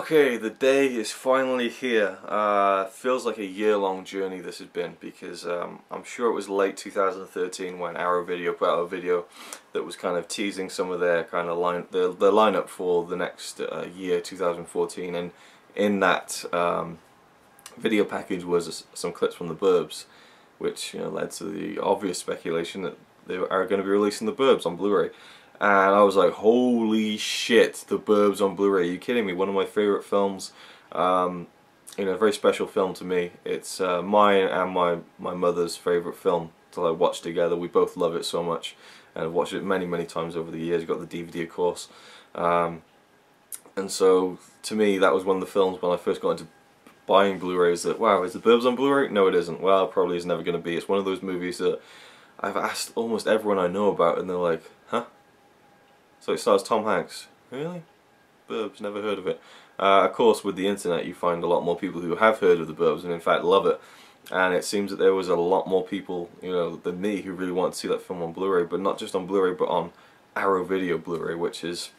Okay, the day is finally here. Feels like a year-long journey this has been, because I'm sure it was late 2013 when Arrow Video put out a video that was kind of teasing some of their kind of the lineup for the next year, 2014, and in that video package was some clips from the Burbs, which led to the obvious speculation that they are going to be releasing the Burbs on Blu-ray. And I was like, holy shit, the Burbs on Blu-ray, are you kidding me? One of my favourite films, a very special film to me. It's mine and my mother's favourite film to watch together. We both love it so much, and I've watched it many times over the years. Got the DVD, of course. And so, to me, that was one of the films when I first got into buying Blu-rays that, wow, is the Burbs on Blu-ray? No, it isn't. Well, it probably is never going to be. It's one of those movies that I've asked almost everyone I know about, and they're like, huh? So it stars Tom Hanks. Really? Burbs, never heard of it. Of course, with the internet you find a lot more people who have heard of the Burbs and in fact love it. And it seems that there was a lot more people, than me who really wanted to see that film on Blu-ray, but not just on Blu-ray, but on Arrow Video Blu-ray, which is,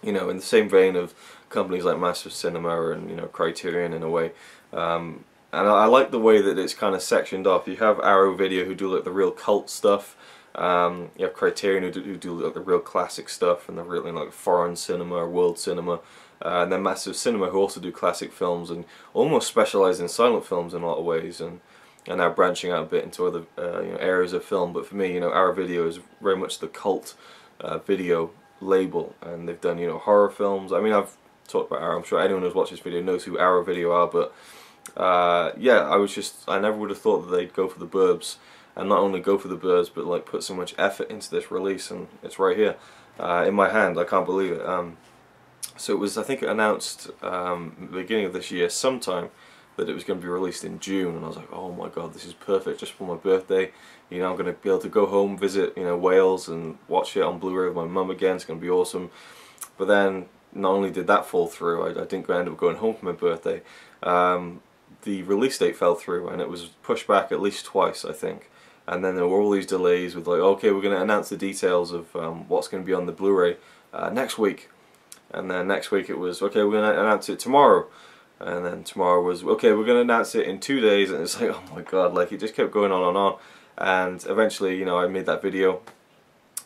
in the same vein of companies like Massive Cinema and, Criterion in a way. And I like the way that it's kind of sectioned off. You have Arrow Video who do the real cult stuff. You have Criterion who do the real classic stuff and the real foreign cinema or world cinema, and then Massive Cinema who also do classic films and almost specialise in silent films in a lot of ways, and now branching out a bit into other areas of film. But for me, Arrow Video is very much the cult video label, and they've done horror films. I mean, I've talked about Arrow. I'm sure anyone who's watched this video knows who Arrow Video are, but yeah, I never would have thought that they'd go for the Burbs. And not only go for the Burbs, but put so much effort into this release, and it's right here in my hand. I can't believe it. So it was, I think, it announced the beginning of this year, sometime, that it was going to be released in June, and I was like, oh my god, this is perfect, just for my birthday. I'm going to be able to go home, visit Wales, and watch it on Blu-ray with my mum again. It's going to be awesome. But then, not only did that fall through, I didn't end up going home for my birthday. The release date fell through, and it was pushed back at least twice, I think. And then there were all these delays with okay, we're going to announce the details of what's going to be on the Blu-ray next week. And then next week it was, okay, we're going to announce it tomorrow. And then tomorrow was, okay, we're going to announce it in 2 days. And it's like, oh my god, it just kept going on and on. And eventually, I made that video.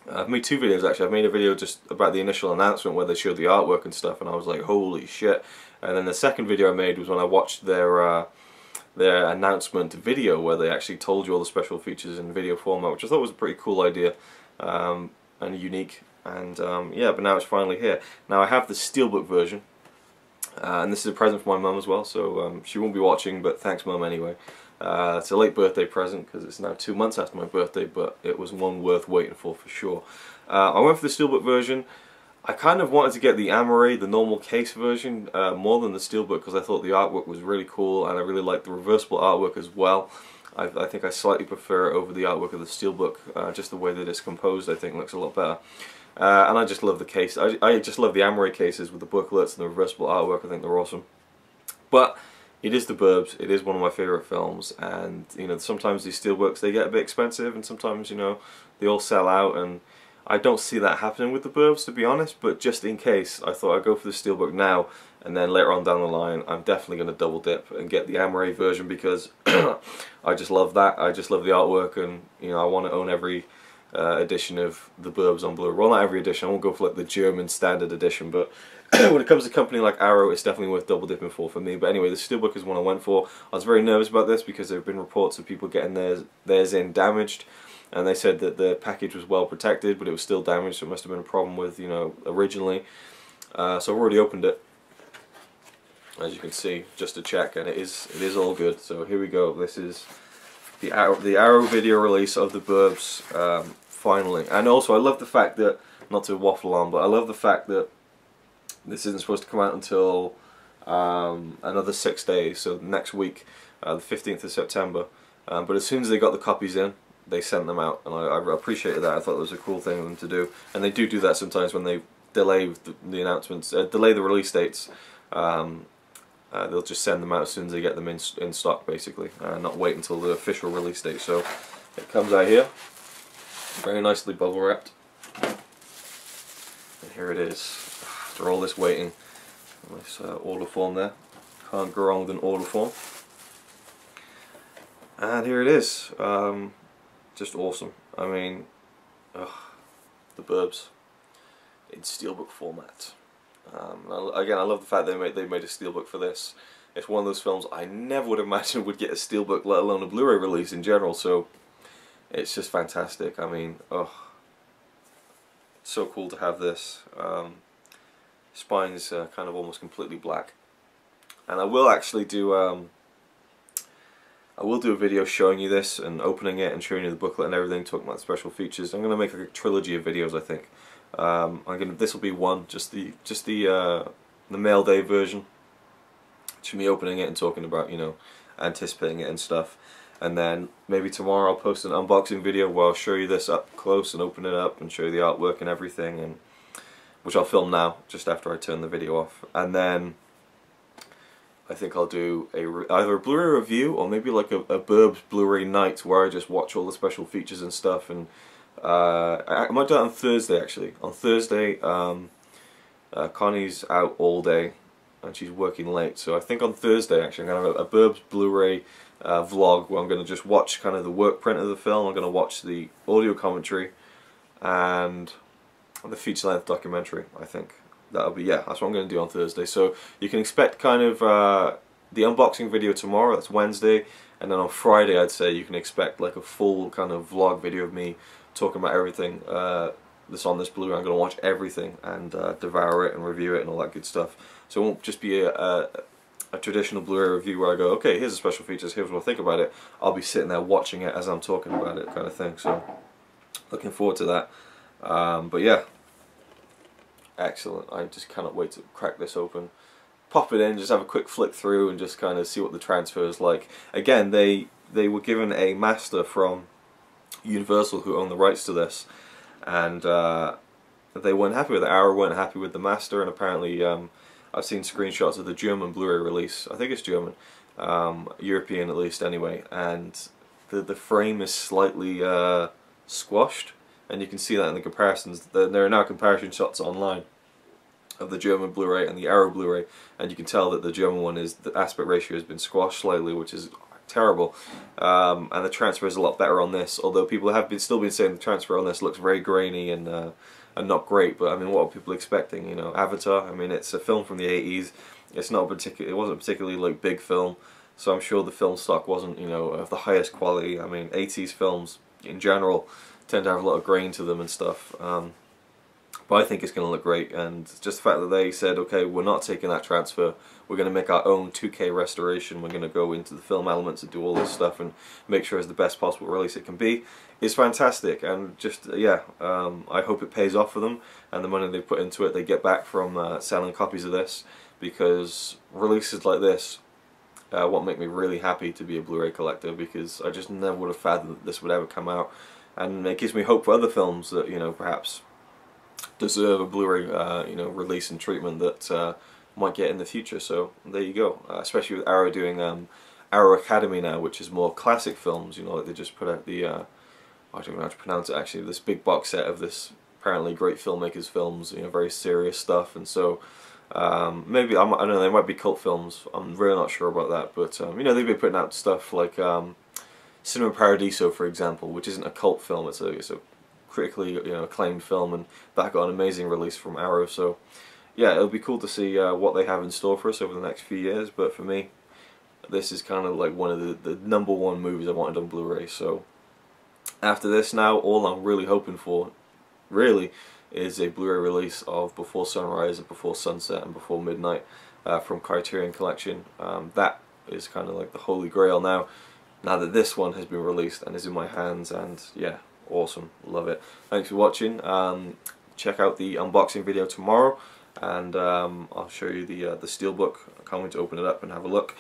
I've made two videos actually. I've made a video just about the initial announcement where they showed the artwork and stuff, and I was like, holy shit. And then the second video I made was when I watched their announcement video, where they actually told you all the special features in video format, which I thought was a pretty cool idea and unique. And yeah, but now it's finally here. Now I have the Steelbook version, and this is a present for my mum as well, so she won't be watching, but thanks mum anyway. It's a late birthday present because it's now 2 months after my birthday, but it was one worth waiting for sure. I went for the Steelbook version. I kind of wanted to get the Amaray, the normal case version, more than the Steelbook, because I thought the artwork was really cool, and I really liked the reversible artwork as well. I think I slightly prefer it over the artwork of the Steelbook. Just the way that it's composed, I think, looks a lot better. And I just love the case. I just love the Amaray cases with the booklets and the reversible artwork. I think they're awesome. But it is the Burbs. It is one of my favourite films, and sometimes these Steelbooks, they get a bit expensive, and sometimes they all sell out, and I don't see that happening with the Burbs, to be honest, but just in case, I thought I'd go for the Steelbook now, and then later on down the line, I'm definitely going to double dip and get the Amaray version, because I just love that. I just love the artwork, and I want to own every edition of the Burbs on Blu-ray. Well, not every edition. I won't go for the German standard edition, but when it comes to a company like Arrow, it's definitely worth double dipping for me. But anyway, the Steelbook is one I went for. I was very nervous about this because there have been reports of people getting theirs in damaged. And they said that the package was well protected, but it was still damaged, so it must have been a problem with, originally. So I've already opened it, as you can see, just to check, and it is all good. So here we go. This is the Arrow Video release of the Burbs, finally. And also, I love the fact that, not to waffle on, but I love the fact that this isn't supposed to come out until another 6 days, so next week, the 15th of September. But as soon as they got the copies in, they sent them out, and I appreciated that. I thought it was a cool thing of them to do, and they do that sometimes when they delay the announcements, delay the release dates. They'll just send them out as soon as they get them in stock, basically, not wait until the official release date. So it comes out here, very nicely bubble wrapped, and here it is. After all this waiting, Nice order form there. Can't go wrong with an order form. And here it is. Just awesome. I mean, the Burbs in steelbook format. Again, I love the fact they made a steelbook for this. It's one of those films I never would have imagined would get a steelbook, let alone a Blu-ray release in general. So it's just fantastic. I mean, so cool to have this. Spine's kind of almost completely black, and I will actually do a video showing you this and opening it and showing you the booklet and everything, talking about the special features. I'm going to make like a trilogy of videos, I think. This will be one, just the mail day version. To me opening it and talking about, you know, anticipating it and stuff. And then maybe tomorrow I'll post an unboxing video where I'll show you this up close and open it up and show you the artwork and everything, and which I'll film now just after I turn the video off. And then I think I'll do either a Blu-ray review or maybe like a Burbs Blu-ray night where I just watch all the special features and stuff. And I might do it on Thursday actually. On Thursday, Connie's out all day and she's working late, so I think on Thursday actually I'm going to have a Burbs Blu-ray vlog where I'm going to just watch kind of the work print of the film. I'm going to watch the audio commentary and the feature-length documentary. I think that'll be, yeah, that's what I'm going to do on Thursday. So you can expect kind of the unboxing video tomorrow, that's Wednesday, and then on Friday I'd say you can expect like a full kind of vlog video of me talking about everything that's on this Blu-ray. I'm going to watch everything and devour it and review it and all that good stuff. So it won't just be a traditional Blu-ray review where I go, okay, here's the special features, here's what I think about it. I'll be sitting there watching it as I'm talking about it, kind of thing. So looking forward to that. But yeah, excellent. I just cannot wait to crack this open, pop it in, just have a quick flick through and just kind of see what the transfer is like. Again, they were given a master from Universal, who own the rights to this, and they weren't happy with it. Arrow weren't happy with the master, and apparently I've seen screenshots of the German Blu-ray release. I think it's German, European at least anyway, and the frame is slightly squashed, and you can see that in the comparisons. There are now comparison shots online of the German Blu-ray and the Arrow Blu-ray, and you can tell that the German one is, the aspect ratio has been squashed slightly, which is terrible, and the transfer is a lot better on this, although people have still been saying the transfer on this looks very grainy and not great. But I mean, what are people expecting? You know, Avatar, I mean, it's a film from the 80s, it wasn't particularly like big film, so I'm sure the film stock wasn't, you know, of the highest quality. I mean, 80s films in general tend to have a lot of grain to them and stuff, but I think it's going to look great. And just the fact that they said, okay, we're not taking that transfer, we're going to make our own 2K restoration, we're going to go into the film elements and do all this stuff and make sure it's the best possible release it can be, is fantastic. And just, yeah, I hope it pays off for them, and the money they put into it they get back from selling copies of this, because releases like this what make me really happy to be a Blu-ray collector, because I just never would have fathomed that this would ever come out, and it gives me hope for other films that, you know, perhaps deserve a Blu-ray you know, release and treatment that might get in the future. So there you go, especially with Arrow doing Arrow Academy now, which is more classic films. You know, like they just put out the I don't know how to pronounce it actually, this big box set of this apparently great filmmakers' films, you know, very serious stuff. And so maybe, I don't know, they might be cult films, I'm really not sure about that, but you know, they've been putting out stuff like Cinema Paradiso, for example, which isn't a cult film, it's a critically, you know, acclaimed film, and that got an amazing release from Arrow. So yeah, it'll be cool to see what they have in store for us over the next few years. But for me, this is kind of like one of the #1 movies I wanted on Blu-ray. So after this now, all I'm really hoping for, really, is a Blu-ray release of Before Sunrise and Before Sunset and Before Midnight from Criterion Collection. That is kind of like the holy grail now that this one has been released and is in my hands, and yeah, awesome, love it. Thanks for watching. Check out the unboxing video tomorrow, and I'll show you the steelbook. I can't wait to open it up and have a look,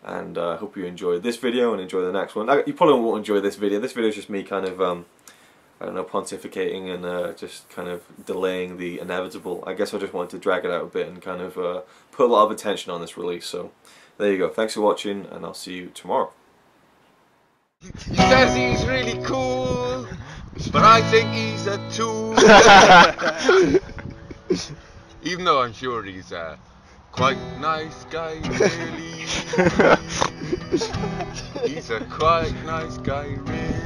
and hope you enjoyed this video and enjoy the next one. You probably won't enjoy this video. This video is just me kind of I don't know, pontificating and just kind of delaying the inevitable. I guess I just wanted to drag it out a bit and kind of put a lot of attention on this release. So there you go, thanks for watching, and I'll see you tomorrow. He says he's really cool, but I think he's a tool. Even though I'm sure he's quite nice guy, really. He's a quite nice guy, really.